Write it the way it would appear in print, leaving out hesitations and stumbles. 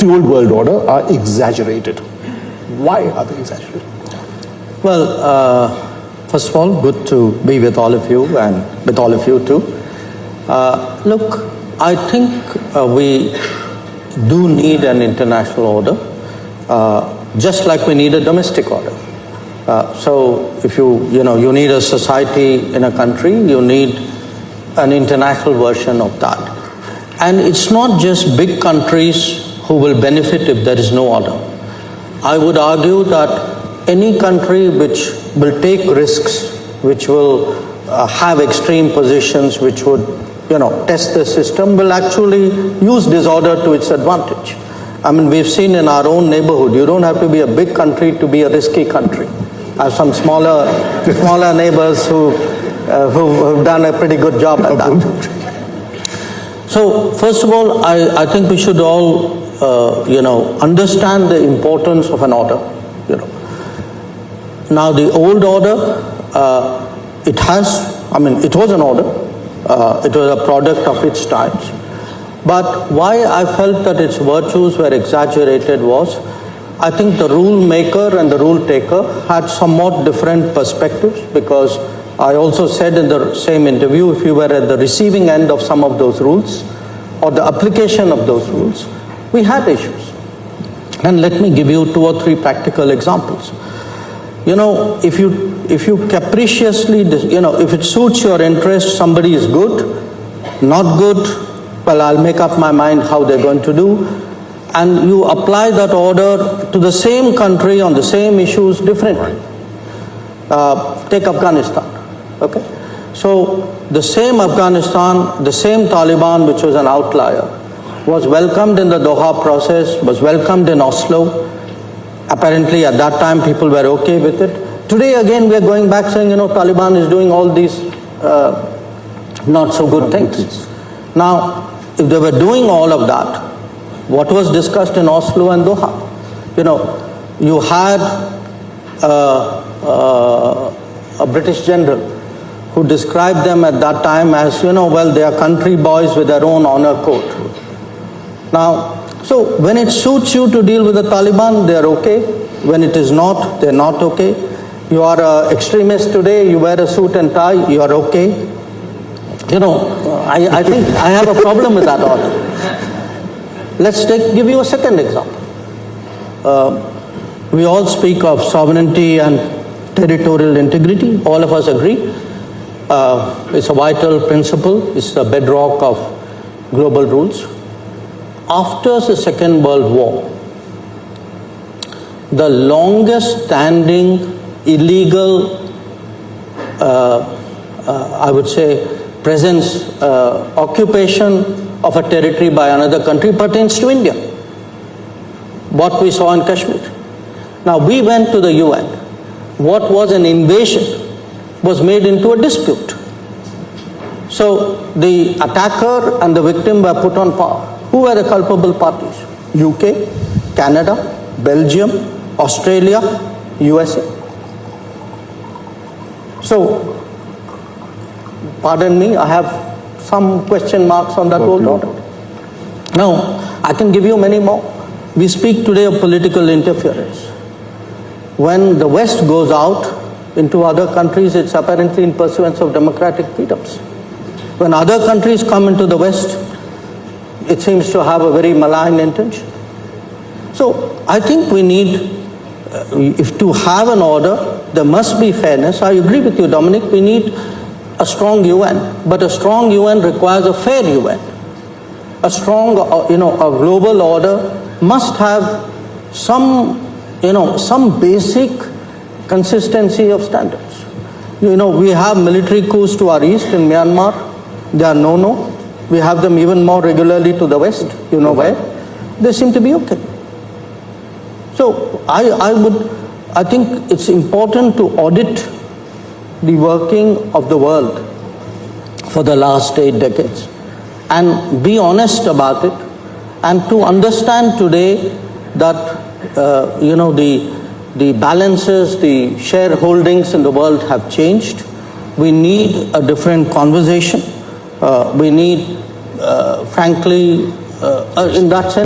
the old world order are exaggerated. Why are they exaggerated? Well, first of all, good to be with all of you and with all of you too. Look, I think we do need an international order, just like we need a domestic order. So if you need a society in a country, you need an international version of that. And it's not just big countries who will benefit if there is no order. I would argue that any country which will take risks, which will have extreme positions, which would test the system, will actually use disorder to its advantage. I mean, we've seen in our own neighborhood, you don't have to be a big country to be a risky country. I have some smaller neighbors who've done a pretty good job at that. So, first of all, I think we should all, understand the importance of an order. Now, the old order, it was an order. It was a product of its times. But why I felt that its virtues were exaggerated was, I think the rule maker and the rule taker had somewhat different perspectives, because I also said in the same interview, if you were at the receiving end of some of those rules or the application of those rules, we had issues. And let me give you 2 or 3 practical examples. If you capriciously, if it suits your interest, somebody is good, not good, well, I'll make up my mind how they're going to do, and you apply that order to the same country on the same issues differently. Take Afghanistan, okay? So the same Afghanistan, the same Taliban, which was an outlier, was welcomed in the Doha process, was welcomed in Oslo. Apparently at that time people were okay with it. Today again we are going back saying, Taliban is doing all these not so good things. Now, if they were doing all of that, what was discussed in Oslo and Doha? You had a British general who described them at that time as, well, they are country boys with their own honor code. Now, so when it suits you to deal with the Taliban, they are okay. When it is not, they are not okay. You are an extremist today, you wear a suit and tie, you are okay. I think I have a problem with that order. Let's give you a second example. We all speak of sovereignty and territorial integrity. All of us agree. It's a vital principle. It's the bedrock of global rules. After the Second World War, the longest standing illegal, I would say, presence, occupation of a territory by another country pertains to India. What we saw in Kashmir. Now, we went to the UN. What was an invasion was made into a dispute. So the attacker and the victim were put on par. Who were the culpable parties? UK, Canada, Belgium, Australia, USA. So, pardon me, I have some question marks on that old order. Now, I can give you many more. We speak today of political interference. When the West goes out into other countries, it's apparently in pursuance of democratic freedoms. When other countries come into the West, it seems to have a very malign intention. So I think we need, if to have an order, there must be fairness. I agree with you, Dominic, we need a strong UN, but a strong UN requires a fair UN. A strong, a global order must have some basic consistency of standards. We have military coups to our east in Myanmar. They are no-no. We have them even more regularly to the west, where. They seem to be okay. So I think it's important to audit the working of the world for the last 8 decades and be honest about it, and to understand today that the balances, the shareholdings in the world have changed. We need a different conversation. We need, frankly, in that sense,